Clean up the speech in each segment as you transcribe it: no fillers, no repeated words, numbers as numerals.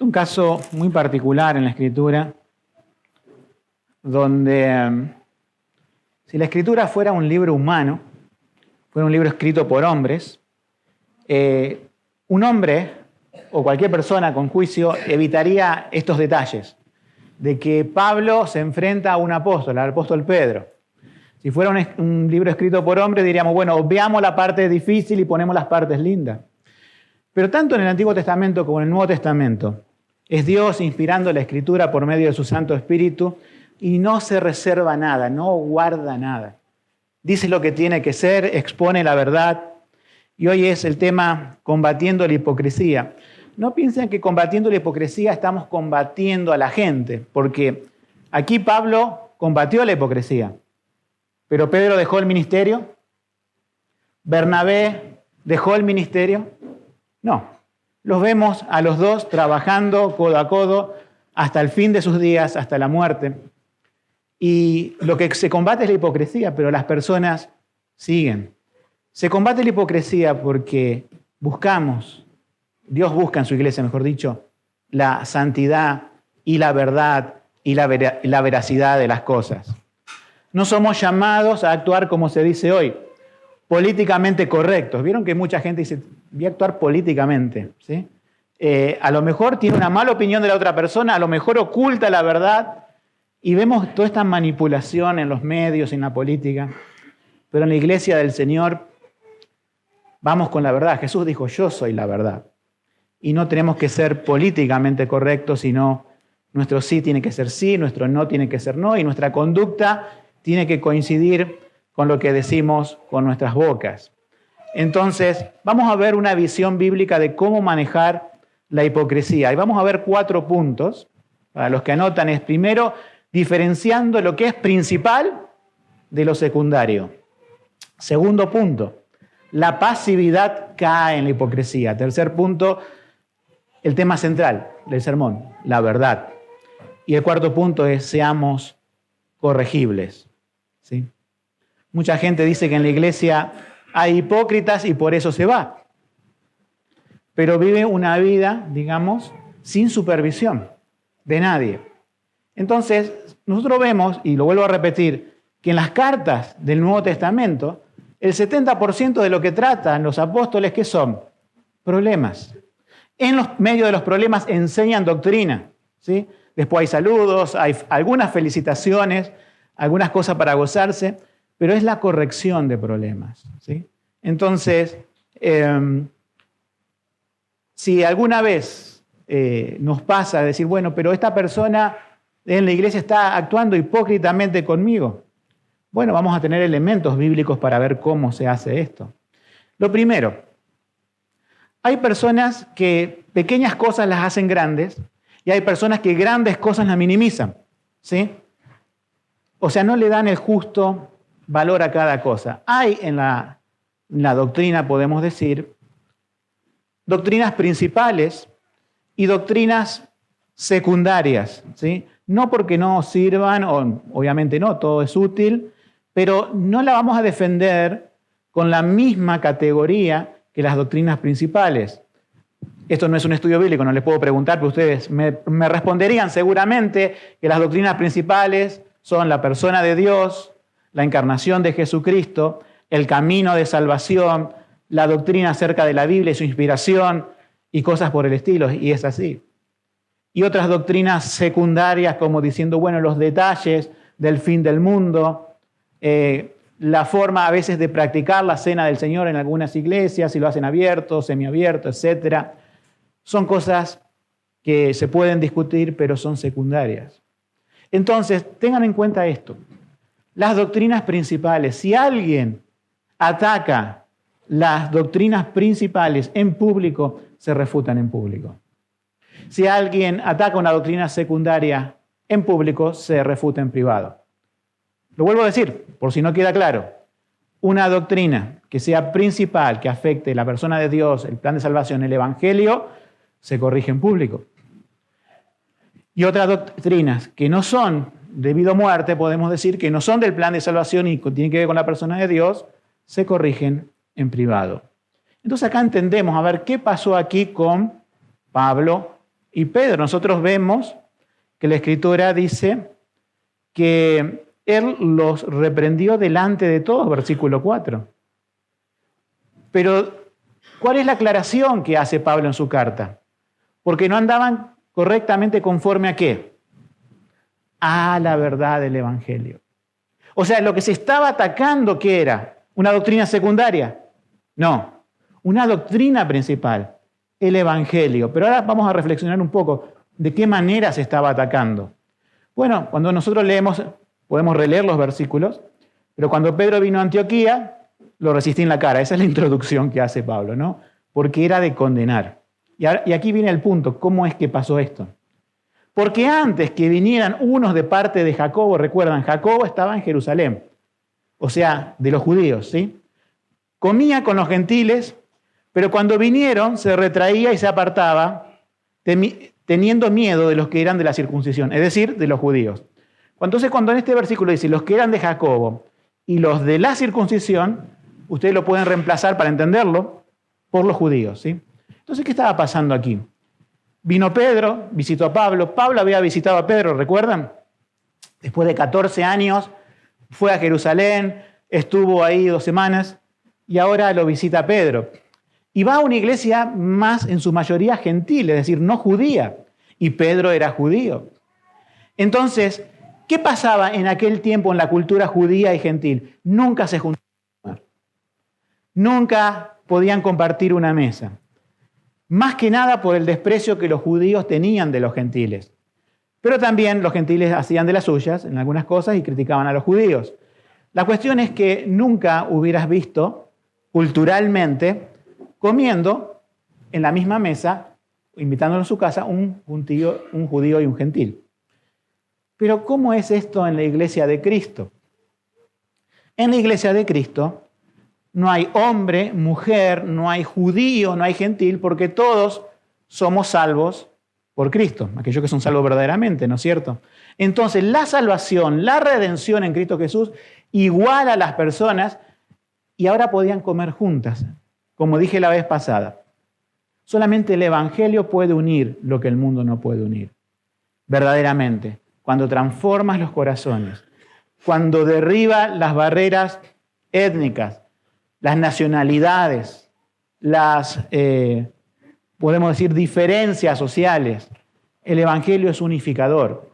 un caso muy particular en la Escritura, donde si la Escritura fuera un libro humano, fuera un libro escrito por hombres, un hombre o cualquier persona con juicio evitaría estos detalles, de que Pablo se enfrenta a un apóstol, al apóstol Pedro. Si fuera un libro escrito por hombres, diríamos, bueno, obviamos la parte difícil y ponemos las partes lindas. Pero tanto en el Antiguo Testamento como en el Nuevo Testamento, es Dios inspirando la Escritura por medio de su Santo Espíritu y no se reserva nada, no guarda nada. Dice lo que tiene que ser, expone la verdad. Y hoy es el tema combatiendo la hipocresía. No piensen que combatiendo la hipocresía estamos combatiendo a la gente, porque aquí Pablo combatió la hipocresía, pero Pedro dejó el ministerio, Bernabé dejó el ministerio. No, los vemos a los dos trabajando codo a codo hasta el fin de sus días, hasta la muerte. Y lo que se combate es la hipocresía, pero las personas siguen. Se combate la hipocresía porque Dios busca en su iglesia, mejor dicho, la santidad y la verdad y la veracidad de las cosas. No somos llamados a actuar como se dice hoy, políticamente correctos. ¿Vieron que mucha gente dice, voy a actuar políticamente? ¿Sí? A lo mejor tiene una mala opinión de la otra persona, a lo mejor oculta la verdad, y vemos toda esta manipulación en los medios, en la política. Pero en la iglesia del Señor vamos con la verdad. Jesús dijo, yo soy la verdad. Y no tenemos que ser políticamente correctos, sino nuestro sí tiene que ser sí, nuestro no tiene que ser no, y nuestra conducta tiene que coincidir con lo que decimos con nuestras bocas. Entonces, vamos a ver una visión bíblica de cómo manejar la hipocresía. Y vamos a ver 4 puntos. Para los que anotan es, primero, diferenciando lo que es principal de lo secundario. Segundo punto, la pasividad cae en la hipocresía. Tercer punto, el tema central del sermón, la verdad. Y el cuarto punto es, seamos corregibles. ¿Sí? Mucha gente dice que en la iglesia hay hipócritas y por eso se va. Pero vive una vida, digamos, sin supervisión de nadie. Entonces, nosotros vemos, y lo vuelvo a repetir, que en las cartas del Nuevo Testamento, el 70% de lo que tratan los apóstoles, ¿qué son? Problemas. En medio de los problemas enseñan doctrina. ¿Sí? Después hay saludos, hay algunas felicitaciones, algunas cosas para gozarse, pero es la corrección de problemas. ¿Sí? Entonces, si alguna vez nos pasa decir, bueno, pero esta persona en la iglesia está actuando hipócritamente conmigo, bueno, vamos a tener elementos bíblicos para ver cómo se hace esto. Lo primero, hay personas que pequeñas cosas las hacen grandes y hay personas que grandes cosas las minimizan. ¿Sí? O sea, no le dan el justo valor a cada cosa. Hay en la doctrina, podemos decir, doctrinas principales y doctrinas secundarias. ¿Sí? No porque no sirvan, obviamente no, todo es útil, pero no la vamos a defender con la misma categoría que las doctrinas principales. Esto no es un estudio bíblico, no les puedo preguntar, pero ustedes me responderían seguramente que las doctrinas principales son la persona de Dios, la encarnación de Jesucristo, el camino de salvación, la doctrina acerca de la Biblia y su inspiración y cosas por el estilo, y es así. Y otras doctrinas secundarias como diciendo, bueno, los detalles del fin del mundo, la forma a veces de practicar la cena del Señor en algunas iglesias, si lo hacen abierto, semiabierto, etc. Son cosas que se pueden discutir, pero son secundarias. Entonces, tengan en cuenta esto. Las doctrinas principales, si alguien ataca las doctrinas principales en público, se refutan en público. Si alguien ataca una doctrina secundaria en público, se refuta en privado. Lo vuelvo a decir, por si no queda claro. Una doctrina que sea principal, que afecte la persona de Dios, el plan de salvación, el evangelio, se corrige en público. Y otras doctrinas que no son debido a muerte, podemos decir, que no son del plan de salvación y tienen que ver con la persona de Dios, se corrigen en privado. Entonces acá entendemos, a ver, ¿qué pasó aquí con Pablo y Pedro. Nosotros vemos que la Escritura dice que él los reprendió delante de todos, versículo 4. Pero, ¿cuál es la aclaración que hace Pablo en su carta? Porque no andaban correctamente conforme a ¿qué? A la verdad del Evangelio. O sea, lo que se estaba atacando, ¿qué era? ¿Una doctrina secundaria? No, una doctrina principal, el Evangelio. Pero ahora vamos a reflexionar un poco de qué manera se estaba atacando. Bueno, cuando nosotros leemos, podemos releer los versículos, pero cuando Pedro vino a Antioquía, lo resistí en la cara. Esa es la introducción que hace Pablo, ¿no? Porque era de condenar. Y aquí viene el punto, ¿cómo es que pasó esto? Porque antes que vinieran unos de parte de Jacobo, recuerdan, Jacobo estaba en Jerusalén, o sea, de los judíos, ¿sí? Comía con los gentiles, pero cuando vinieron se retraía y se apartaba, teniendo miedo de los que eran de la circuncisión, es decir, de los judíos. Entonces, cuando en este versículo dice los que eran de Jacobo y los de la circuncisión, ustedes lo pueden reemplazar para entenderlo por los judíos, ¿sí? Entonces, ¿qué estaba pasando aquí? Vino Pedro, visitó a Pablo. Pablo había visitado a Pedro, ¿recuerdan? Después de 14 años, fue a Jerusalén, estuvo ahí 2 semanas y ahora lo visita Pedro. Y va a una iglesia más en su mayoría gentil, es decir, no judía. Y Pedro era judío. Entonces, ¿qué pasaba en aquel tiempo en la cultura judía y gentil? Nunca se juntaban. Nunca podían compartir una mesa. Más que nada por el desprecio que los judíos tenían de los gentiles. Pero también los gentiles hacían de las suyas en algunas cosas y criticaban a los judíos. La cuestión es que nunca hubieras visto culturalmente comiendo en la misma mesa, invitándolo a su casa, un judío y un gentil. Pero ¿cómo es esto en la iglesia de Cristo? En la iglesia de Cristo no hay hombre, mujer, no hay judío, no hay gentil, porque todos somos salvos por Cristo, aquellos que son salvos verdaderamente, ¿no es cierto? Entonces, la salvación, la redención en Cristo Jesús iguala a las personas y ahora podían comer juntas, como dije la vez pasada. Solamente el Evangelio puede unir lo que el mundo no puede unir, verdaderamente, cuando transformas los corazones, cuando derriba las barreras étnicas, las nacionalidades, las, podemos decir, diferencias sociales. El Evangelio es unificador.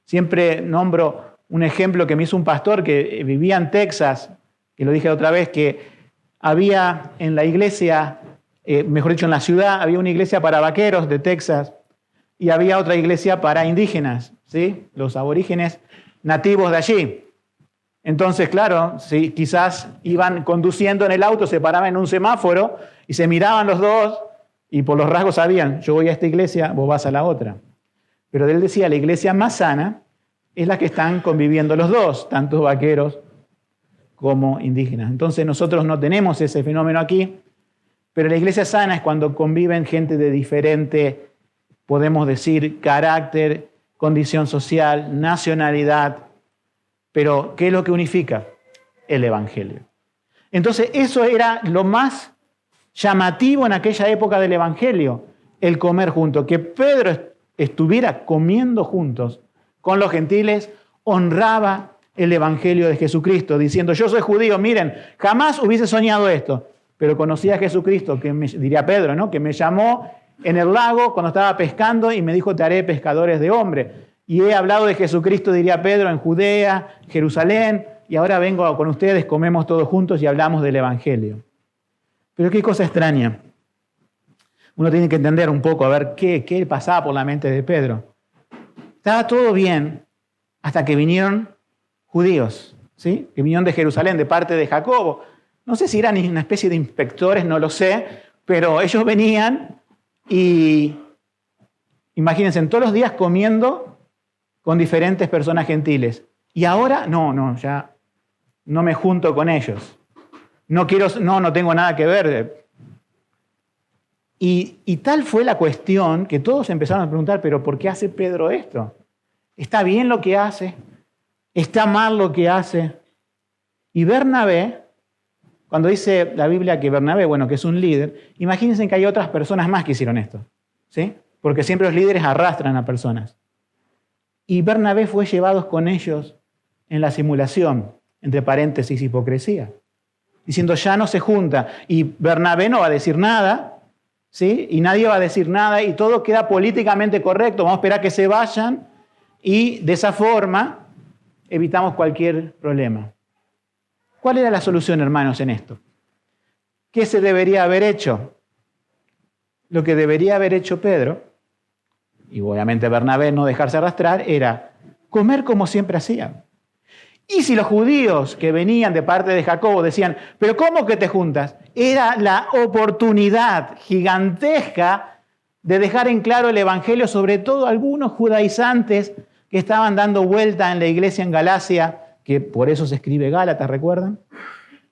Siempre nombro un ejemplo que me hizo un pastor que vivía en Texas, que lo dije otra vez, que había en la iglesia, mejor dicho, en la ciudad, había una iglesia para vaqueros de Texas y había otra iglesia para indígenas, ¿sí? Los aborígenes nativos de allí. Entonces, claro, si quizás iban conduciendo en el auto, se paraban en un semáforo y se miraban los dos y por los rasgos sabían, yo voy a esta iglesia, vos vas a la otra. Pero él decía, la iglesia más sana es la que están conviviendo los dos, tanto vaqueros como indígenas. Entonces nosotros no tenemos ese fenómeno aquí, pero la iglesia sana es cuando conviven gente de diferente, podemos decir, carácter, condición social, nacionalidad. Pero, ¿qué es lo que unifica? El Evangelio. Entonces, eso era lo más llamativo en aquella época del Evangelio, el comer juntos. Que Pedro estuviera comiendo juntos con los gentiles honraba el Evangelio de Jesucristo, diciendo, yo soy judío, miren, jamás hubiese soñado esto, pero conocí a Jesucristo, diría Pedro, ¿no? Que me llamó en el lago cuando estaba pescando y me dijo, te haré pescadores de hombres. Y he hablado de Jesucristo, diría Pedro, en Judea, Jerusalén, y ahora vengo con ustedes, comemos todos juntos y hablamos del Evangelio. Pero qué cosa extraña. Uno tiene que entender un poco, a ver qué pasaba por la mente de Pedro. Estaba todo bien hasta que vinieron judíos, ¿sí? Que vinieron de Jerusalén, de parte de Jacobo. No sé si eran una especie de inspectores, no lo sé, pero ellos venían y, imagínense, todos los días comiendo con diferentes personas gentiles. Y ahora, ya no me junto con ellos. No tengo nada que ver. Y tal fue la cuestión que todos empezaron a preguntar, pero ¿por qué hace Pedro esto? ¿Está bien lo que hace? ¿Está mal lo que hace? Y Bernabé, cuando dice la Biblia que Bernabé, que es un líder, imagínense que hay otras personas más que hicieron esto, ¿sí? porque siempre los líderes arrastran a personas. Y Bernabé fue llevado con ellos en la simulación, entre paréntesis, hipocresía, diciendo ya no se junta. Y Bernabé no va a decir nada, ¿sí? Y nadie va a decir nada y todo queda políticamente correcto. Vamos a esperar que se vayan y de esa forma evitamos cualquier problema. ¿Cuál era la solución, hermanos, en esto? ¿Qué se debería haber hecho? Lo que debería haber hecho Pedro, y obviamente Bernabé no dejarse arrastrar, era comer como siempre hacían. Y si los judíos que venían de parte de Jacobo decían, pero ¿cómo que te juntas? Era la oportunidad gigantesca de dejar en claro el evangelio, sobre todo algunos judaizantes que estaban dando vuelta en la iglesia en Galacia, que por eso se escribe Gálatas, ¿recuerdan?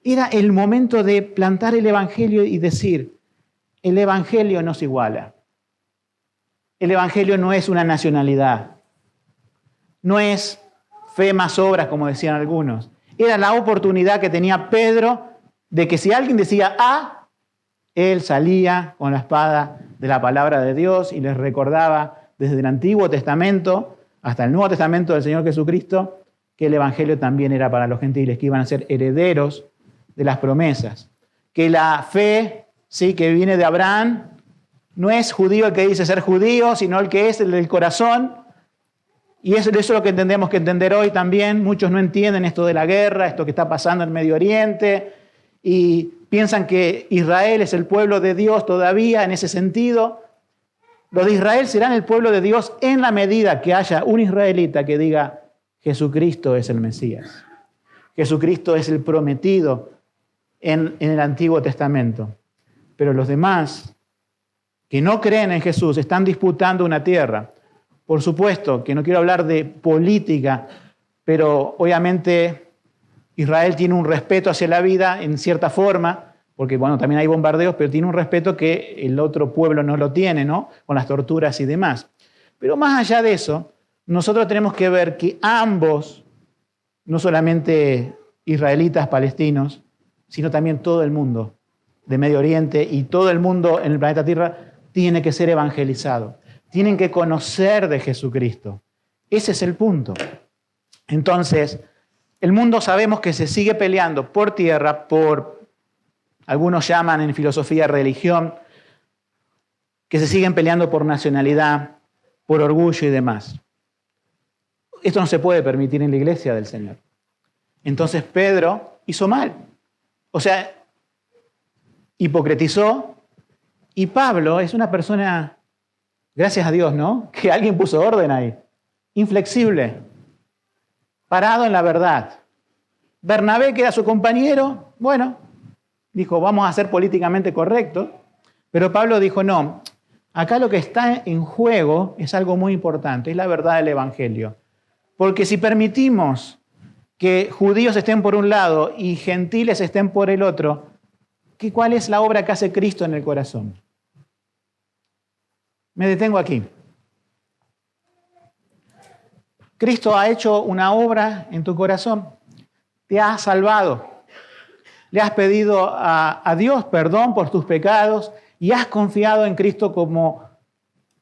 Era el momento de plantar el evangelio y decir, el evangelio no se iguala. El evangelio no es una nacionalidad. No es fe más obras, como decían algunos. Era la oportunidad que tenía Pedro de que si alguien decía A, él salía con la espada de la palabra de Dios y les recordaba desde el Antiguo Testamento hasta el Nuevo Testamento del Señor Jesucristo que el evangelio también era para los gentiles, que iban a ser herederos de las promesas. Que la fe, sí, que viene de Abraham, no es judío el que dice ser judío, sino el que es el del corazón. Y eso es lo que tenemos que entender hoy también. Muchos no entienden esto de la guerra, esto que está pasando en Medio Oriente, y piensan que Israel es el pueblo de Dios todavía en ese sentido. Los de Israel serán el pueblo de Dios en la medida que haya un israelita que diga Jesucristo es el Mesías. Jesucristo es el prometido en el Antiguo Testamento. Pero los demás que no creen en Jesús están disputando una tierra. Por supuesto que no quiero hablar de política, pero obviamente Israel tiene un respeto hacia la vida en cierta forma, porque bueno, también hay bombardeos, pero tiene un respeto que el otro pueblo no lo tiene, ¿no? Con las torturas y demás. Pero más allá de eso, nosotros tenemos que ver que ambos, no solamente israelitas, palestinos, sino también todo el mundo de Medio Oriente y todo el mundo en el planeta Tierra tiene que ser evangelizado. Tienen que conocer de Jesucristo. Ese es el punto. Entonces, el mundo sabemos que se sigue peleando por tierra, algunos llaman en filosofía religión, que se siguen peleando por nacionalidad, por orgullo y demás. Esto no se puede permitir en la iglesia del Señor. Entonces Pedro hizo mal. O sea, hipocretizó. Y Pablo es una persona, gracias a Dios, ¿no? Que alguien puso orden ahí. Inflexible. Parado en la verdad. Bernabé, que era su compañero, bueno, dijo, vamos a ser políticamente correctos. Pero Pablo dijo, no, acá lo que está en juego es algo muy importante, es la verdad del evangelio. Porque si permitimos que judíos estén por un lado y gentiles estén por el otro, ¿cuál es la obra que hace Cristo en el corazón? Me detengo aquí. Cristo ha hecho una obra en tu corazón, te ha salvado, le has pedido a Dios perdón por tus pecados y has confiado en Cristo como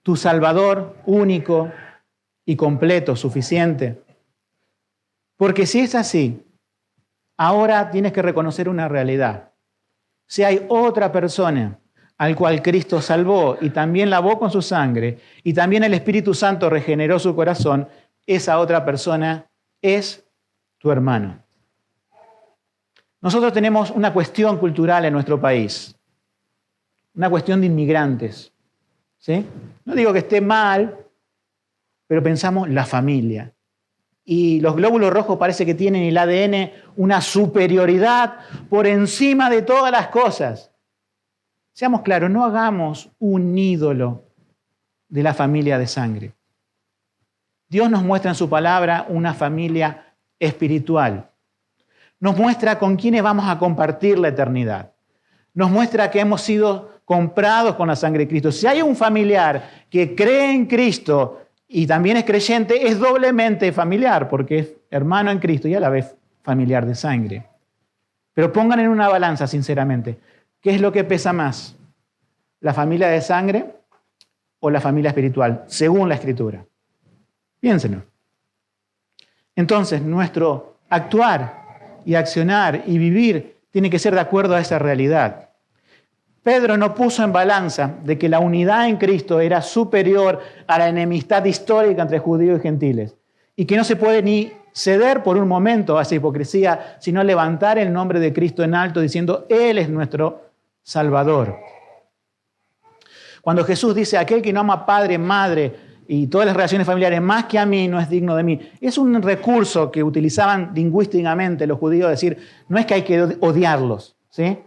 tu Salvador único y completo, suficiente. Porque si es así, ahora tienes que reconocer una realidad. Si hay otra persona al cual Cristo salvó y también lavó con su sangre y también el Espíritu Santo regeneró su corazón, esa otra persona es tu hermano. Nosotros tenemos una cuestión cultural en nuestro país, una cuestión de inmigrantes, ¿sí? No digo que esté mal, pero pensamos la familia. Y los glóbulos rojos parece que tienen el ADN una superioridad por encima de todas las cosas. Seamos claros, no hagamos un ídolo de la familia de sangre. Dios nos muestra en su palabra una familia espiritual. Nos muestra con quiénes vamos a compartir la eternidad. Nos muestra que hemos sido comprados con la sangre de Cristo. Si hay un familiar que cree en Cristo y también es creyente, es doblemente familiar, porque es hermano en Cristo y a la vez familiar de sangre. Pero pongan en una balanza, sinceramente, ¿qué es lo que pesa más? ¿La familia de sangre o la familia espiritual, según la Escritura. Piénsenlo. Entonces, nuestro actuar y accionar y vivir tiene que ser de acuerdo a esa realidad. Pedro no puso en balanza de que la unidad en Cristo era superior a la enemistad histórica entre judíos y gentiles, y que no se puede ni ceder por un momento a esa hipocresía, sino levantar el nombre de Cristo en alto diciendo, Él es nuestro Salvador. Cuando Jesús dice, aquel que no ama a padre, madre y todas las relaciones familiares más que a mí no es digno de mí, es un recurso que utilizaban lingüísticamente los judíos, decir, no es que hay que odiarlos, ¿sí?,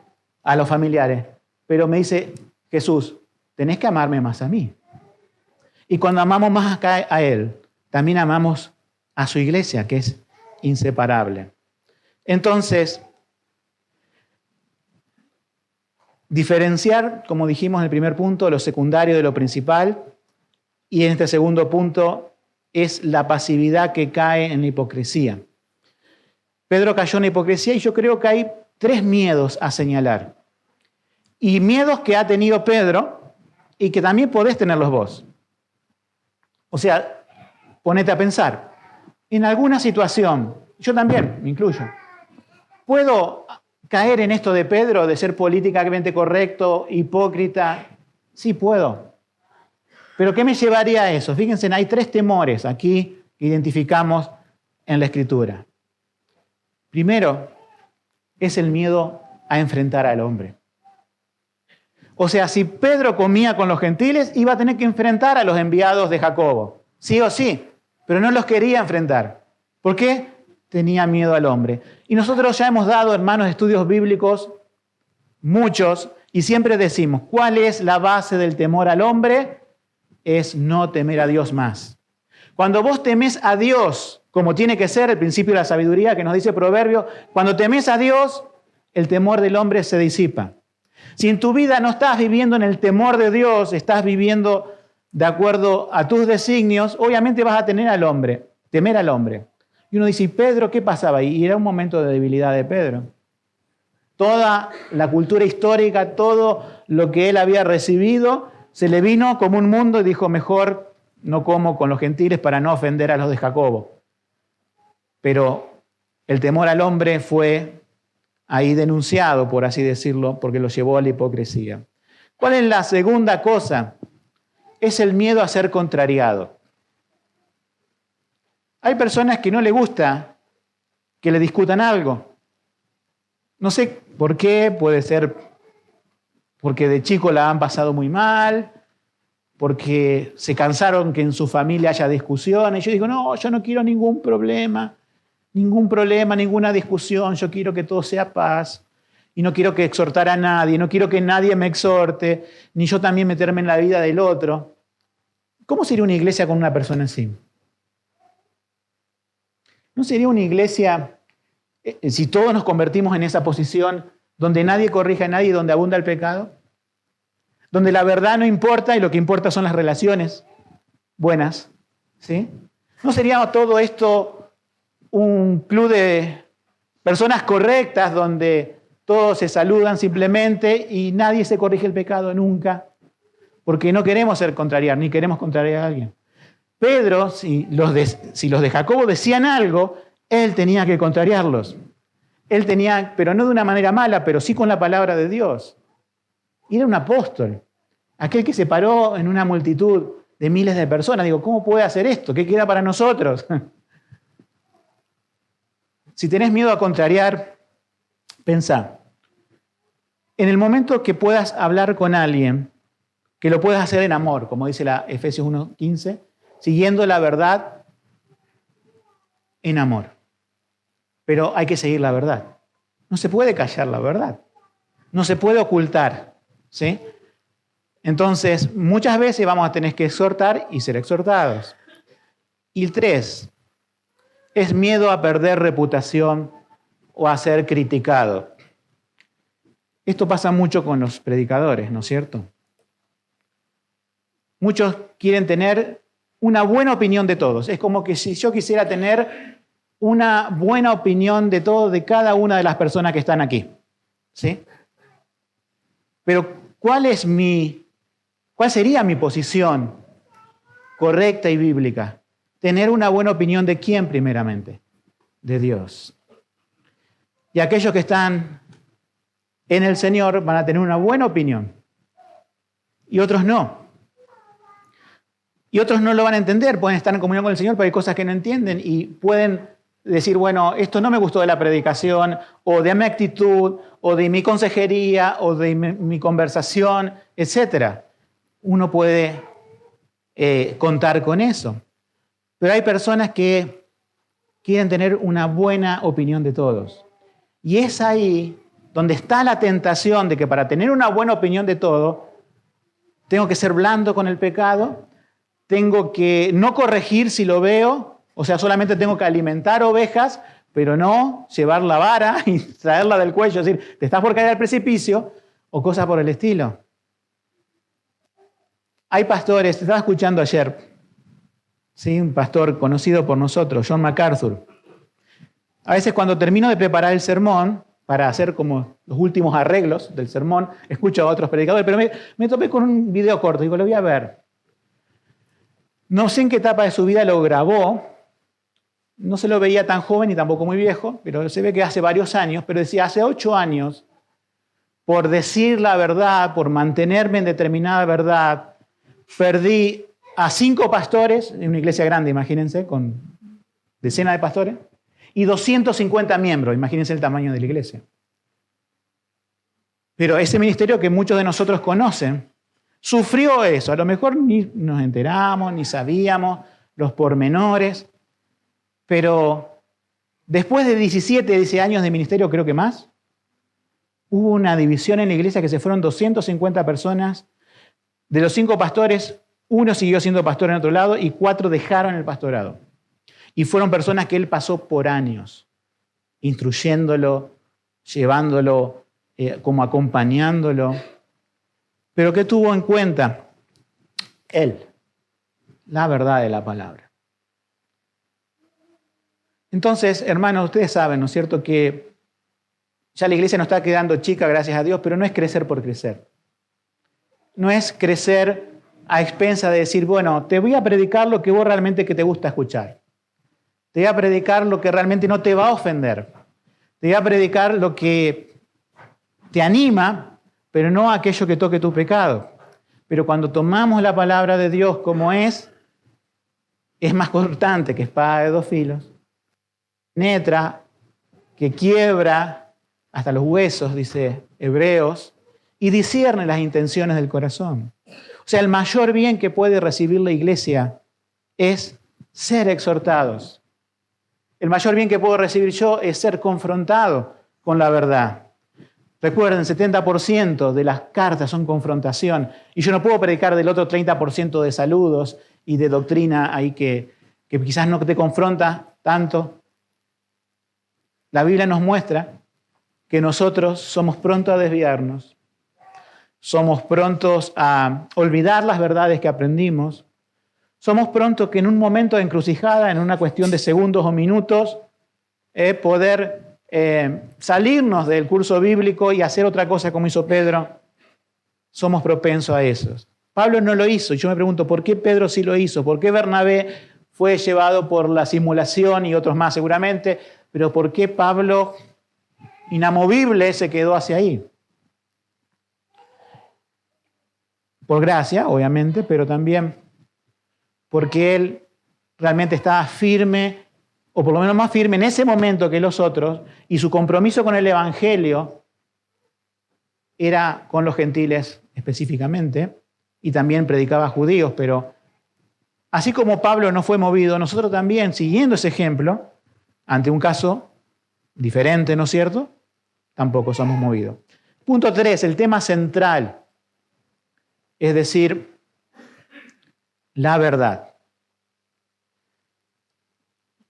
a los familiares, pero me dice Jesús, tenés que amarme más a mí. Y cuando amamos más acá a Él, también amamos a su iglesia, que es inseparable. Entonces, diferenciar, como dijimos en el primer punto, lo secundario de lo principal, y en este segundo punto es la pasividad que cae en la hipocresía. Pedro cayó en la hipocresía y yo creo que hay 3 miedos a señalar. Y miedos que ha tenido Pedro y que también podés tenerlos vos. O sea, ponete a pensar. En alguna situación, yo también me incluyo, ¿puedo caer en esto de Pedro, de ser políticamente correcto, hipócrita? Sí puedo. ¿Pero qué me llevaría a eso? Fíjense, hay 3 temores aquí que identificamos en la Escritura. Primero, es el miedo a enfrentar al hombre. O sea, si Pedro comía con los gentiles, iba a tener que enfrentar a los enviados de Jacobo. Sí o sí, pero no los quería enfrentar. ¿Por qué? Tenía miedo al hombre. Y nosotros ya hemos dado, hermanos, estudios bíblicos, muchos, y siempre decimos, ¿cuál es la base del temor al hombre? Es no temer a Dios más. Cuando vos temés a Dios, como tiene que ser el principio de la sabiduría que nos dice Proverbio, cuando temés a Dios, el temor del hombre se disipa. Si en tu vida no estás viviendo en el temor de Dios, estás viviendo de acuerdo a tus designios, obviamente vas a temer al hombre. Y uno dice, ¿y Pedro qué pasaba ahí? Y era un momento de debilidad de Pedro. Toda la cultura histórica, todo lo que él había recibido, se le vino como un mundo y dijo, mejor no como con los gentiles para no ofender a los de Jacobo. Pero el temor al hombre fue ahí denunciado, por así decirlo, porque lo llevó a la hipocresía. ¿Cuál es la segunda cosa? Es el miedo a ser contrariado. Hay personas que no les gusta que le discutan algo. No sé por qué, puede ser porque de chico la han pasado muy mal, porque se cansaron que en su familia haya discusiones. Yo digo, no, yo no quiero ningún problema, ninguna discusión, yo quiero que todo sea paz. Y no quiero que exhortar a nadie, no quiero que nadie me exhorte, ni yo también meterme en la vida del otro. ¿Cómo sería una iglesia con una persona así? ¿No sería una iglesia, si todos nos convertimos en esa posición, donde nadie corrige a nadie y donde abunda el pecado? Donde la verdad no importa y lo que importa son las relaciones buenas, ¿sí? ¿No sería todo esto un club de personas correctas donde todos se saludan simplemente y nadie se corrige el pecado nunca? Porque no queremos ser contrariar, ni queremos contrariar a alguien. Pedro, si los de Jacobo decían algo, él tenía que contrariarlos. Él tenía, pero no de una manera mala, pero sí con la palabra de Dios. Y era un apóstol, aquel que se paró en una multitud de miles de personas. Digo, ¿cómo puede hacer esto? ¿Qué queda para nosotros? Si tenés miedo a contrariar, pensá. En el momento que puedas hablar con alguien, que lo puedas hacer en amor, como dice la Efesios 1:15, siguiendo la verdad en amor. Pero hay que seguir la verdad. No se puede callar la verdad. No se puede ocultar, ¿sí? Entonces, muchas veces vamos a tener que exhortar y ser exhortados. Y el 3, es miedo a perder reputación o a ser criticado. Esto pasa mucho con los predicadores, ¿no es cierto? Muchos quieren tener una buena opinión de todos. Es como que si yo quisiera tener una buena opinión de todo, de cada una de las personas que están aquí, ¿sí? Pero ¿cuál es mi ¿Cuál sería mi posición correcta y bíblica? Tener una buena opinión de quién primeramente, de Dios. Y aquellos que están en el Señor van a tener una buena opinión y otros no. Y otros no lo van a entender, pueden estar en comunión con el Señor, pero hay cosas que no entienden y pueden decir, bueno, esto no me gustó de la predicación, o de mi actitud, o de mi consejería, o de mi conversación, etc. Uno puede contar con eso. Pero hay personas que quieren tener una buena opinión de todos. Y es ahí donde está la tentación de que para tener una buena opinión de todo, tengo que ser blando con el pecado, tengo que no corregir si lo veo, o sea, solamente tengo que alimentar ovejas, pero no llevar la vara y traerla del cuello, es decir, te estás por caer al precipicio, o cosas por el estilo. Hay pastores, te estaba escuchando ayer, ¿sí? Un pastor conocido por nosotros, John MacArthur. A veces cuando termino de preparar el sermón, para hacer como los últimos arreglos del sermón, escucho a otros predicadores, pero me topé con un video corto, digo, lo voy a ver. No sé en qué etapa de su vida lo grabó, no se lo veía tan joven ni tampoco muy viejo, pero se ve que hace varios años, pero decía, hace 8 años, por decir la verdad, por mantenerme en determinada verdad, perdí a 5 pastores, en una iglesia grande, imagínense, con decenas de pastores, y 250 miembros, imagínense el tamaño de la iglesia. Pero ese ministerio que muchos de nosotros conocen, sufrió eso. A lo mejor ni nos enteramos, ni sabíamos los pormenores, pero después de 17, 16 años de ministerio, creo que más, hubo una división en la iglesia que se fueron 250 personas. De los 5 pastores, 1 siguió siendo pastor en otro lado y 4 dejaron el pastorado. Y fueron personas que él pasó por años, instruyéndolo, llevándolo, como acompañándolo. Pero ¿qué tuvo en cuenta? Él, la verdad de la palabra. Entonces, hermanos, ustedes saben, ¿no es cierto?, que ya la iglesia no está quedando chica, gracias a Dios, pero no es crecer por crecer. No es crecer a expensa de decir, bueno, te voy a predicar lo que vos realmente que te gusta escuchar. Te voy a predicar lo que realmente no te va a ofender. Te voy a predicar lo que te anima, pero no aquello que toque tu pecado. Pero cuando tomamos la palabra de Dios como es más cortante que espada de 2 filos, penetra, que quiebra hasta los huesos, dice Hebreos, y discierne las intenciones del corazón. O sea, el mayor bien que puede recibir la iglesia es ser exhortados. El mayor bien que puedo recibir yo es ser confrontado con la verdad. Recuerden, 70% de las cartas son confrontación. Y yo no puedo predicar del otro 30% de saludos y de doctrina ahí que quizás no te confronta tanto. La Biblia nos muestra que nosotros somos prontos a desviarnos. Somos prontos a olvidar las verdades que aprendimos. Somos prontos que en un momento de encrucijada, en una cuestión de segundos o minutos, poder salirnos del curso bíblico y hacer otra cosa como hizo Pedro. Somos propensos a eso. Pablo no lo hizo. Yo me pregunto, ¿por qué Pedro sí lo hizo? ¿Por qué Bernabé fue llevado por la simulación y otros más seguramente? Pero ¿por qué Pablo, inamovible, se quedó hacia ahí? Por gracia, obviamente, pero también porque él realmente estaba firme, o por lo menos más firme en ese momento que los otros, y su compromiso con el Evangelio era con los gentiles específicamente, y también predicaba a judíos, pero así como Pablo no fue movido, nosotros también, siguiendo ese ejemplo, ante un caso diferente, ¿no es cierto?, tampoco somos movidos. Punto 3, el tema central, es decir, la verdad.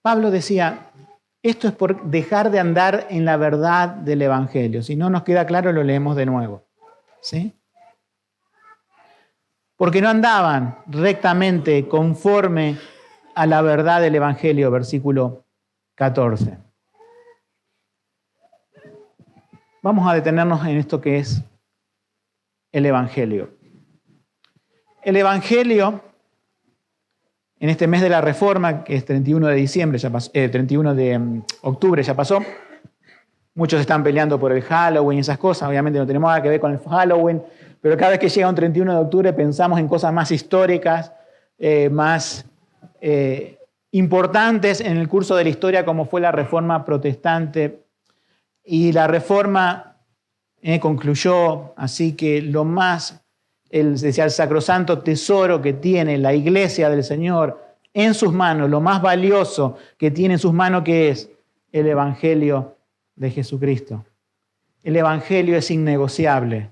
Pablo decía, esto es por dejar de andar en la verdad del Evangelio. Si no nos queda claro, lo leemos de nuevo. ¿Sí? Porque no andaban rectamente conforme a la verdad del Evangelio, versículo 14. Vamos a detenernos en esto que es el Evangelio. El Evangelio, en este mes de la Reforma, que es 31 de diciembre, 31 de octubre ya pasó, muchos están peleando por el Halloween y esas cosas, obviamente no tenemos nada que ver con el Halloween, pero cada vez que llega un 31 de octubre pensamos en cosas más históricas, más importantes en el curso de la historia, como fue la Reforma Protestante. Y la Reforma concluyó así que lo más, decía, el sacrosanto tesoro que tiene la Iglesia del Señor en sus manos, lo más valioso que tiene en sus manos, que es el Evangelio de Jesucristo. El Evangelio es innegociable.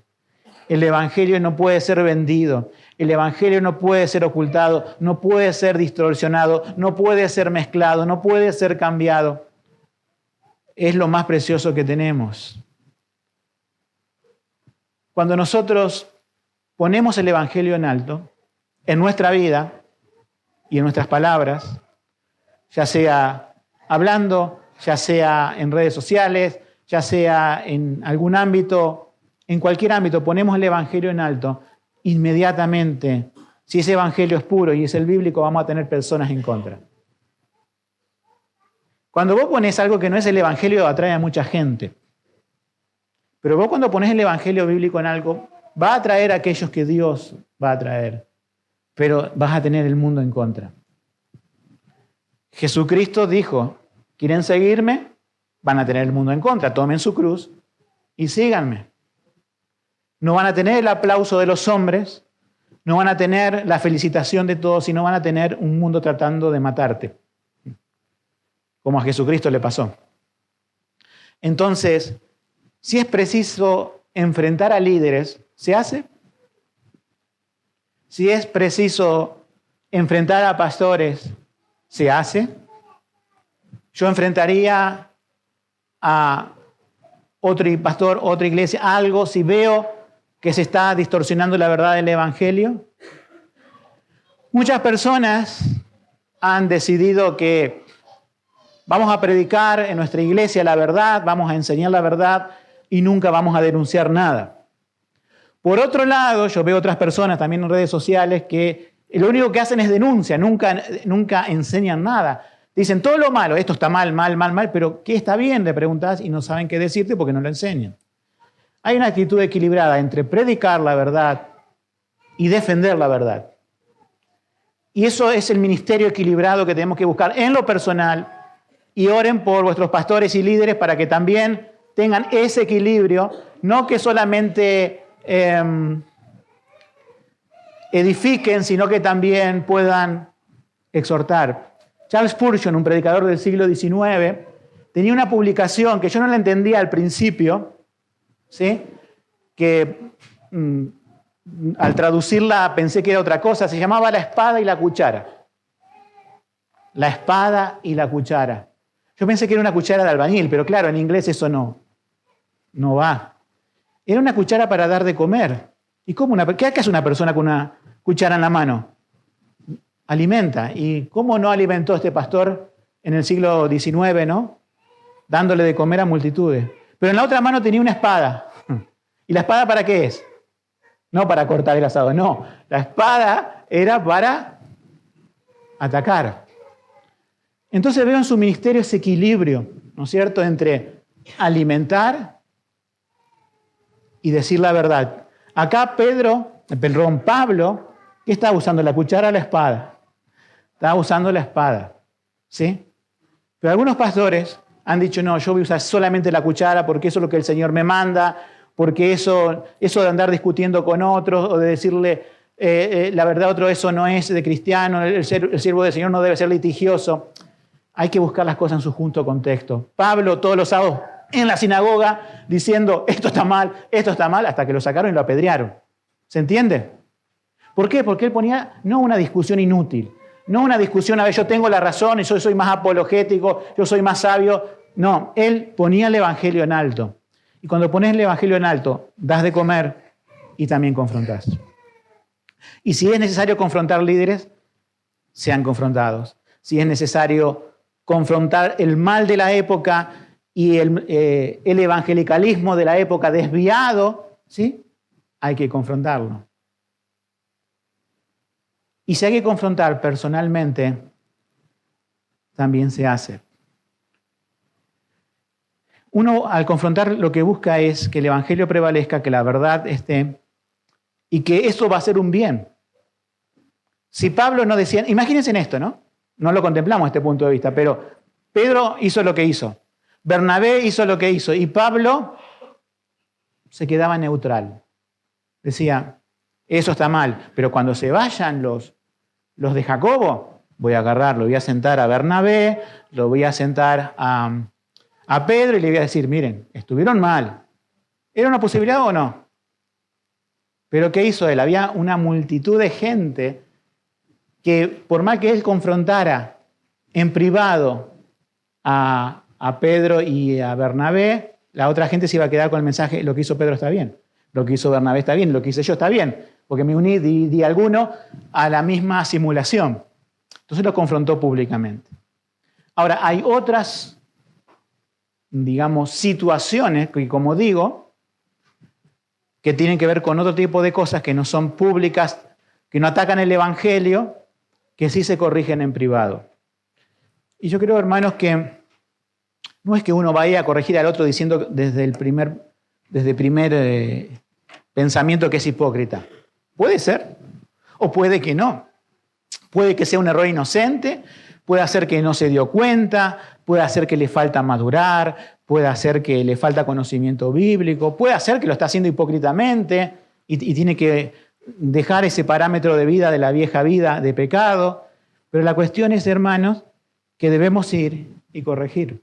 El Evangelio no puede ser vendido. El Evangelio no puede ser ocultado, no puede ser distorsionado, no puede ser mezclado, no puede ser cambiado. Es lo más precioso que tenemos. Cuando nosotros ponemos el Evangelio en alto, en nuestra vida y en nuestras palabras, ya sea hablando, ya sea en redes sociales, ya sea en algún ámbito, en cualquier ámbito, ponemos el Evangelio en alto, inmediatamente, si ese Evangelio es puro y es el bíblico, vamos a tener personas en contra. Cuando vos pones algo que no es el Evangelio, atrae a mucha gente. Pero vos cuando pones el Evangelio bíblico en algo, va a atraer a aquellos que Dios va a atraer, pero vas a tener el mundo en contra. Jesucristo dijo, ¿quieren seguirme? Van a tener el mundo en contra. Tomen su cruz y síganme. No van a tener el aplauso de los hombres, no van a tener la felicitación de todos, sino van a tener un mundo tratando de matarte, como a Jesucristo le pasó. Entonces, si es preciso enfrentar a líderes, ¿se hace? Si es preciso enfrentar a pastores, ¿se hace? Yo enfrentaría a otro pastor, otra iglesia, algo, si veo que se está distorsionando la verdad del Evangelio. Muchas personas han decidido que vamos a predicar en nuestra iglesia la verdad, vamos a enseñar la verdad y nunca vamos a denunciar nada. Por otro lado, yo veo otras personas también en redes sociales que lo único que hacen es denuncia, nunca enseñan nada. Dicen todo lo malo, esto está mal, pero ¿qué está bien? Le preguntas y no saben qué decirte porque no lo enseñan. Hay una actitud equilibrada entre predicar la verdad y defender la verdad. Y eso es el ministerio equilibrado que tenemos que buscar en lo personal. Y oren por vuestros pastores y líderes para que también tengan ese equilibrio, no que solamente edifiquen, sino que también puedan exhortar. Charles Spurgeon, un predicador del siglo XIX, tenía una publicación que yo no la entendía al principio, ¿sí? Que al traducirla pensé que era otra cosa, se llamaba La espada y la cuchara. La espada y la cuchara. Yo pensé que era una cuchara de albañil, pero claro, en inglés eso no va. Era una cuchara para dar de comer. ¿Y qué hace una persona con una cuchara en la mano? Alimenta. ¿Y cómo no alimentó este pastor en el siglo XIX, no? Dándole de comer a multitudes. Pero en la otra mano tenía una espada. ¿Y la espada para qué es? No para cortar el asado, no. La espada era para atacar. Entonces veo en su ministerio ese equilibrio, ¿no es cierto?, entre alimentar y decir la verdad. Acá Pablo, ¿qué estaba usando? ¿La cuchara o la espada? Estaba usando la espada, ¿sí? Pero algunos pastores han dicho, no, yo voy a usar solamente la cuchara porque eso es lo que el Señor me manda, porque eso de andar discutiendo con otros o de decirle la verdad a otro, eso no es de cristiano, el siervo del Señor no debe ser litigioso. Hay que buscar las cosas en su justo contexto. Pablo todos los sábados en la sinagoga diciendo esto está mal, hasta que lo sacaron y lo apedrearon. ¿Se entiende? ¿Por qué? Porque él ponía no una discusión inútil, no una discusión, a ver, yo tengo la razón y yo soy más apologético, yo soy más sabio. No, él ponía el Evangelio en alto. Y cuando pones el Evangelio en alto, das de comer y también confrontás. Y si es necesario confrontar líderes, sean confrontados. Si es necesario confrontar el mal de la época y el evangelicalismo de la época desviado, ¿sí? Hay que confrontarlo. Y si hay que confrontar personalmente, también se hace. Uno, al confrontar, lo que busca es que el Evangelio prevalezca, que la verdad esté, y que eso va a ser un bien. Si Pablo no decía, imagínense en esto, ¿no? No lo contemplamos desde este punto de vista, pero Pedro hizo lo que hizo, Bernabé hizo lo que hizo, y Pablo se quedaba neutral. Decía, eso está mal, pero cuando se vayan los de Jacobo, voy a agarrarlo, voy a sentar a Bernabé, lo voy a sentar a Pedro y le voy a decir, miren, estuvieron mal. ¿Era una posibilidad o no? Pero ¿qué hizo él? Había una multitud de gente que por más que él confrontara en privado a Pedro y a Bernabé, la otra gente se iba a quedar con el mensaje, lo que hizo Pedro está bien, lo que hizo Bernabé está bien, lo que hice yo está bien, porque me uní, di alguno a la misma simulación. Entonces lo confrontó públicamente. Ahora, hay otras, digamos, situaciones que, como digo, que tienen que ver con otro tipo de cosas que no son públicas, que no atacan el Evangelio, que sí se corrigen en privado. Y yo creo, hermanos, que no es que uno vaya a corregir al otro diciendo desde el primer pensamiento que es hipócrita. Puede ser, o puede que no. Puede que sea un error inocente, puede ser que no se dio cuenta, puede ser que le falta madurar, puede ser que le falta conocimiento bíblico, puede ser que lo está haciendo hipócritamente y tiene que dejar ese parámetro de vida de la vieja vida de pecado. Pero la cuestión es, hermanos, que debemos ir y corregir.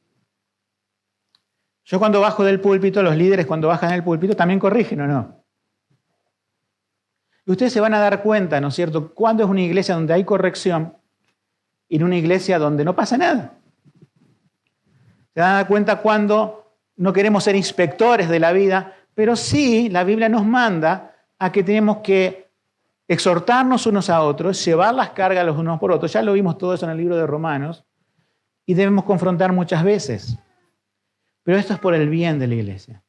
Yo cuando bajo del púlpito, los líderes cuando bajan del púlpito también corrigen, ¿o no? Y ustedes se van a dar cuenta, ¿no es cierto?, cuándo es una iglesia donde hay corrección y en una iglesia donde no pasa nada. Se van a dar cuenta cuando no queremos ser inspectores de la vida, pero sí la Biblia nos manda a que tenemos que exhortarnos unos a otros, llevar las cargas los unos por otros. Ya lo vimos todo eso en el libro de Romanos. Y debemos confrontar muchas veces. Pero esto es por el bien de la iglesia.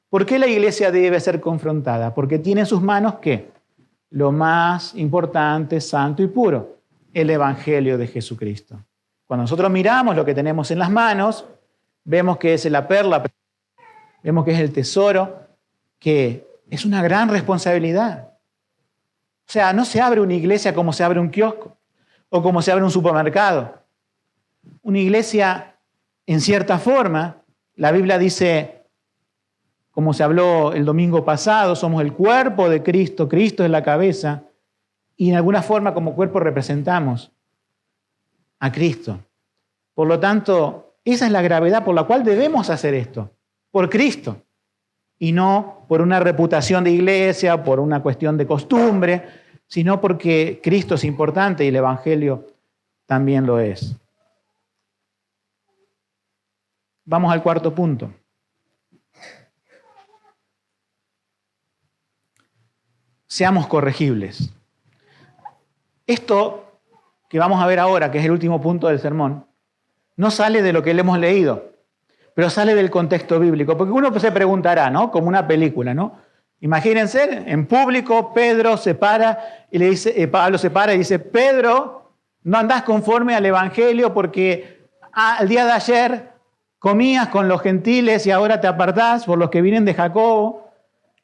¿Por qué la iglesia debe ser confrontada? Porque tiene en sus manos, ¿qué? Lo más importante, santo y puro, el Evangelio de Jesucristo. Cuando nosotros miramos lo que tenemos en las manos, vemos que es la perla, vemos que es el tesoro, que es una gran responsabilidad. O sea, no se abre una iglesia como se abre un kiosco o como se abre un supermercado. Una iglesia, en cierta forma, la Biblia dice, como se habló el domingo pasado, somos el cuerpo de Cristo, Cristo es la cabeza, y en alguna forma como cuerpo representamos a Cristo. Por lo tanto, esa es la gravedad por la cual debemos hacer esto, por Cristo, y no por una reputación de iglesia, por una cuestión de costumbre, sino porque Cristo es importante y el Evangelio también lo es. Vamos al cuarto punto. Seamos corregibles. Esto que vamos a ver ahora, que es el último punto del sermón, no sale de lo que le hemos leído, pero sale del contexto bíblico. Porque uno se preguntará, ¿no? Como una película, ¿no? Imagínense, en público, Pedro se para y le dice, Pablo se para y dice, Pedro, no andás conforme al Evangelio porque el día de ayer comías con los gentiles y ahora te apartás por los que vienen de Jacobo.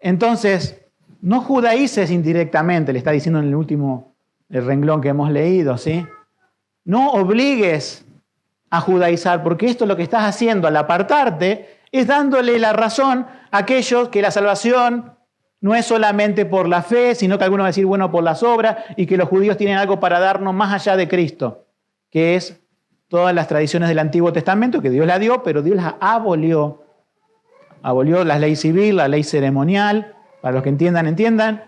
Entonces, no judaices indirectamente, le está diciendo en el último renglón que hemos leído, ¿sí? No obligues a judaizar, porque esto lo que estás haciendo al apartarte es dándole la razón a aquellos que la salvación no es solamente por la fe, sino que algunos van a decir, bueno, por las obras, y que los judíos tienen algo para darnos más allá de Cristo, que es todas las tradiciones del Antiguo Testamento, que Dios la dio, pero Dios las abolió. Abolió la ley civil, la ley ceremonial, para los que entiendan,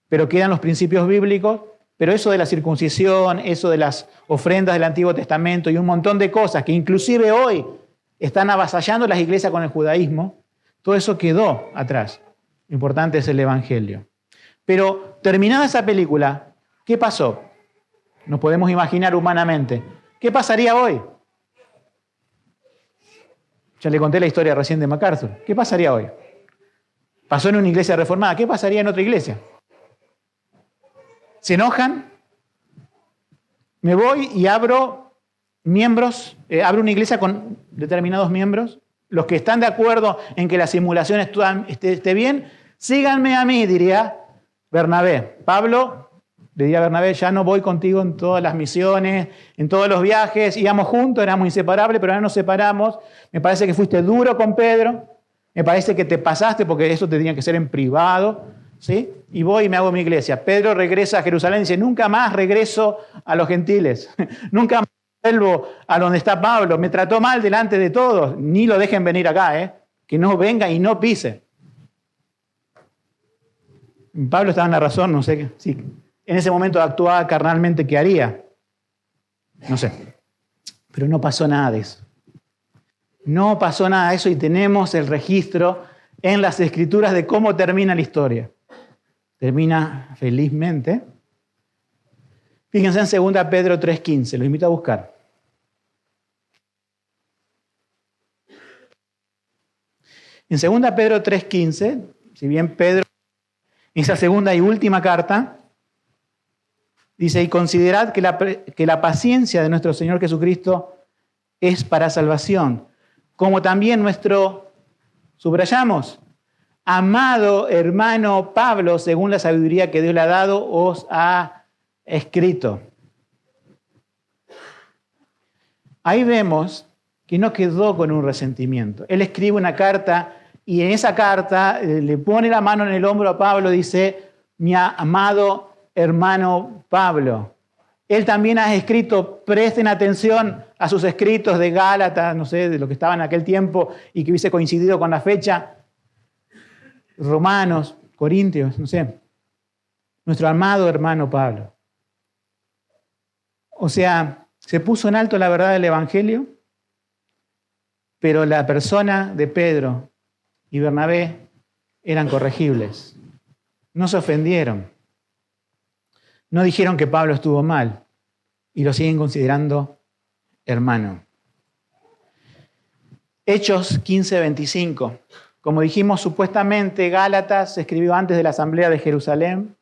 pero quedan los principios bíblicos. Pero eso de la circuncisión, eso de las ofrendas del Antiguo Testamento y un montón de cosas que inclusive hoy están avasallando las iglesias con el judaísmo, todo eso quedó atrás. Lo importante es el Evangelio. Pero terminada esa película, ¿qué pasó? Nos podemos imaginar humanamente. ¿Qué pasaría hoy? Ya le conté la historia recién de MacArthur. ¿Qué pasaría hoy? Pasó en una iglesia reformada. ¿Qué pasaría en otra iglesia? ¿Se enojan? Me voy y abro miembros, abro una iglesia con determinados miembros. Los que están de acuerdo en que la simulación esté bien, síganme a mí, diría Bernabé. Pablo le diría a Bernabé, ya no voy contigo en todas las misiones, en todos los viajes, íbamos juntos, éramos inseparables, pero ahora nos separamos. Me parece que fuiste duro con Pedro, me parece que te pasaste porque eso te tenía que ser en privado, ¿sí? Y voy y me hago mi iglesia. Pedro regresa a Jerusalén y dice, nunca más regreso a los gentiles, nunca más vuelvo a donde está Pablo, me trató mal delante de todos, ni lo dejen venir acá, que no venga y no pise. Pablo estaba en la razón, no sé si en ese momento actuaba carnalmente, ¿qué haría? No sé, pero no pasó nada de eso. No pasó nada de eso y tenemos el registro en las Escrituras de cómo termina la historia. Termina felizmente. Fíjense en 2 Pedro 3:15, los invito a buscar. En 2 Pedro 3:15, si bien Pedro, en esa segunda y última carta, dice, y considerad que la paciencia de nuestro Señor Jesucristo es para salvación, como también subrayamos, amado hermano Pablo, según la sabiduría que Dios le ha dado, os ha escrito. Ahí vemos que no quedó con un resentimiento. Él escribe una carta y en esa carta le pone la mano en el hombro a Pablo, dice, mi amado hermano Pablo. Él también ha escrito, presten atención a sus escritos de Gálatas, no sé, de lo que estaba en aquel tiempo y que hubiese coincidido con la fecha, Romanos, Corintios, no sé. Nuestro amado hermano Pablo. O sea, se puso en alto la verdad del Evangelio, pero la persona de Pedro y Bernabé eran corregibles. No se ofendieron. No dijeron que Pablo estuvo mal y lo siguen considerando hermano. Hechos 15:25. Como dijimos, supuestamente Gálatas se escribió antes de la asamblea de Jerusalén.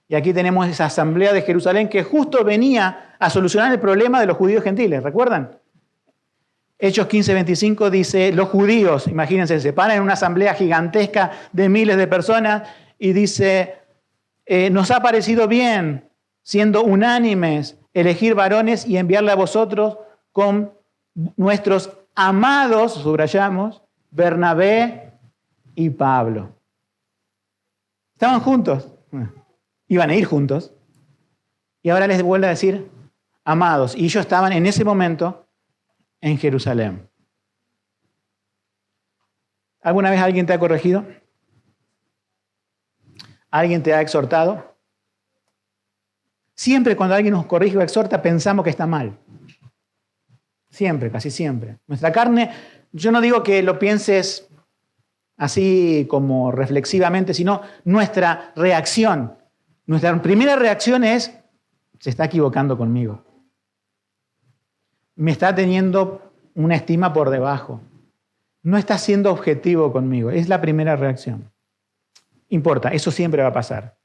Y aquí tenemos esa asamblea de Jerusalén que justo venía a solucionar el problema de los judíos gentiles. ¿Recuerdan? Hechos 15:25 dice, los judíos, imagínense, se paran en una asamblea gigantesca de miles de personas y dice, nos ha parecido bien, siendo unánimes, elegir varones y enviarle a vosotros con nuestros amados, subrayamos, Bernabé y Pablo. Estaban juntos, iban a ir juntos, y ahora les vuelvo a decir, amados, y ellos estaban en ese momento en Jerusalén. ¿Alguna vez alguien te ha corregido? ¿Alguien te ha exhortado? Siempre cuando alguien nos corrige o exhorta pensamos que está mal. Siempre, casi siempre. Nuestra carne, yo no digo que lo pienses así como reflexivamente, sino nuestra reacción. Nuestra primera reacción es, se está equivocando conmigo. Me está teniendo una estima por debajo. No está siendo objetivo conmigo. Es la primera reacción. Importa, eso siempre va a pasar.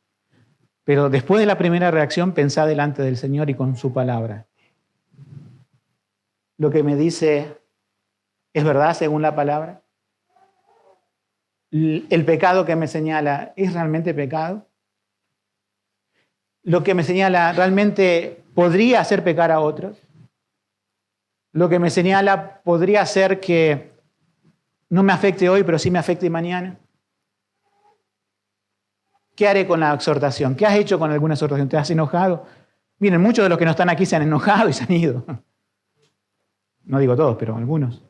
Pero después de la primera reacción, pensá delante del Señor y con su palabra. Lo que me dice, ¿es verdad según la palabra? ¿El pecado que me señala es realmente pecado? ¿Lo que me señala realmente podría hacer pecar a otros? ¿Lo que me señala podría hacer que no me afecte hoy, pero sí me afecte mañana? ¿Qué haré con la exhortación? ¿Qué has hecho con alguna exhortación? ¿Te has enojado? Miren, muchos de los que no están aquí se han enojado y se han ido. No digo todos, pero algunos.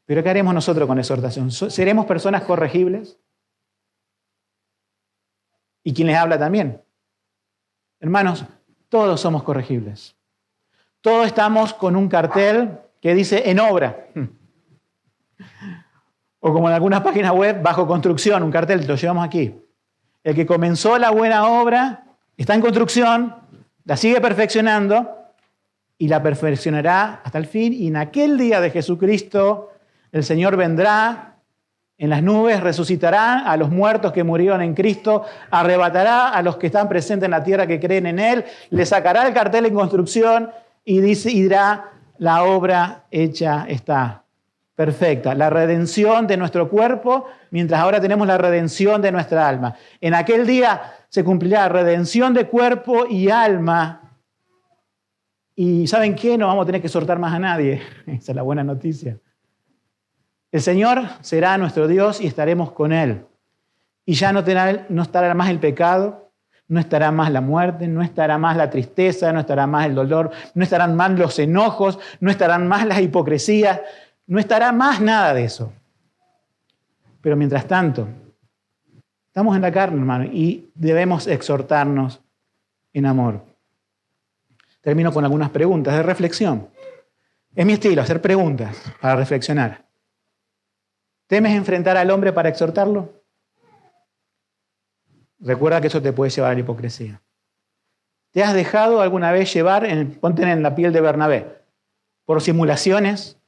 ¿Pero qué haremos nosotros con la exhortación? ¿Seremos personas corregibles? ¿Y quién les habla también? Hermanos, todos somos corregibles. Todos estamos con un cartel que dice en obra. O como en algunas páginas web, bajo construcción, un cartel, lo llevamos aquí. El que comenzó la buena obra está en construcción, la sigue perfeccionando y la perfeccionará hasta el fin. Y en aquel día de Jesucristo, el Señor vendrá En las nubes resucitará a los muertos que murieron en Cristo, arrebatará a los que están presentes en la tierra que creen en Él, le sacará el cartel en construcción y dirá, la obra hecha está. Perfecta. La redención de nuestro cuerpo, mientras ahora tenemos la redención de nuestra alma. En aquel día se cumplirá redención de cuerpo y alma. Y ¿saben qué? No vamos a tener que exhortar más a nadie. Esa es la buena noticia. El Señor será nuestro Dios y estaremos con Él. Y ya no estará más el pecado, no estará más la muerte, no estará más la tristeza, no estará más el dolor, no estarán más los enojos, no estarán más las hipocresías, no estará más nada de eso. Pero mientras tanto, estamos en la carne, hermano, y debemos exhortarnos en amor. Termino con algunas preguntas de reflexión. Es mi estilo, hacer preguntas para reflexionar. ¿Temes enfrentar al hombre para exhortarlo? Recuerda que eso te puede llevar a la hipocresía. ¿Te has dejado alguna vez llevar, ponte en la piel de Bernabé, por simulaciones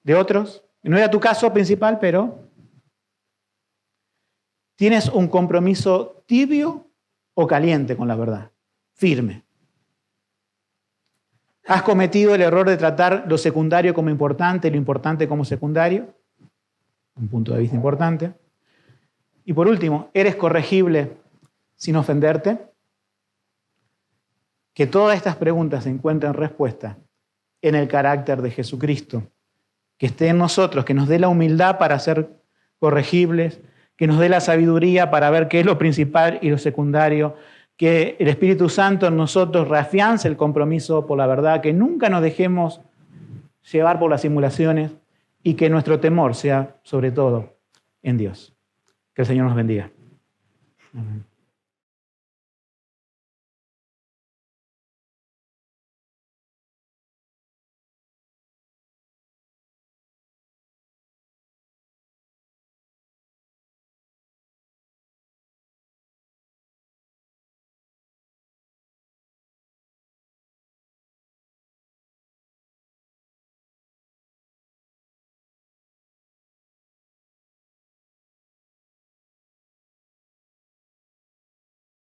de otros? No era tu caso principal, pero ¿tienes un compromiso tibio o caliente con la verdad? Firme. ¿Has cometido el error de tratar lo secundario como importante y lo importante como secundario? Un punto de vista importante. Y por último, ¿eres corregible sin ofenderte? Que todas estas preguntas encuentren respuesta en el carácter de Jesucristo. Que esté en nosotros, que nos dé la humildad para ser corregibles, que nos dé la sabiduría para ver qué es lo principal y lo secundario, que el Espíritu Santo en nosotros reafiance el compromiso por la verdad, que nunca nos dejemos llevar por las simulaciones y que nuestro temor sea sobre todo en Dios. Que el Señor nos bendiga. Amén.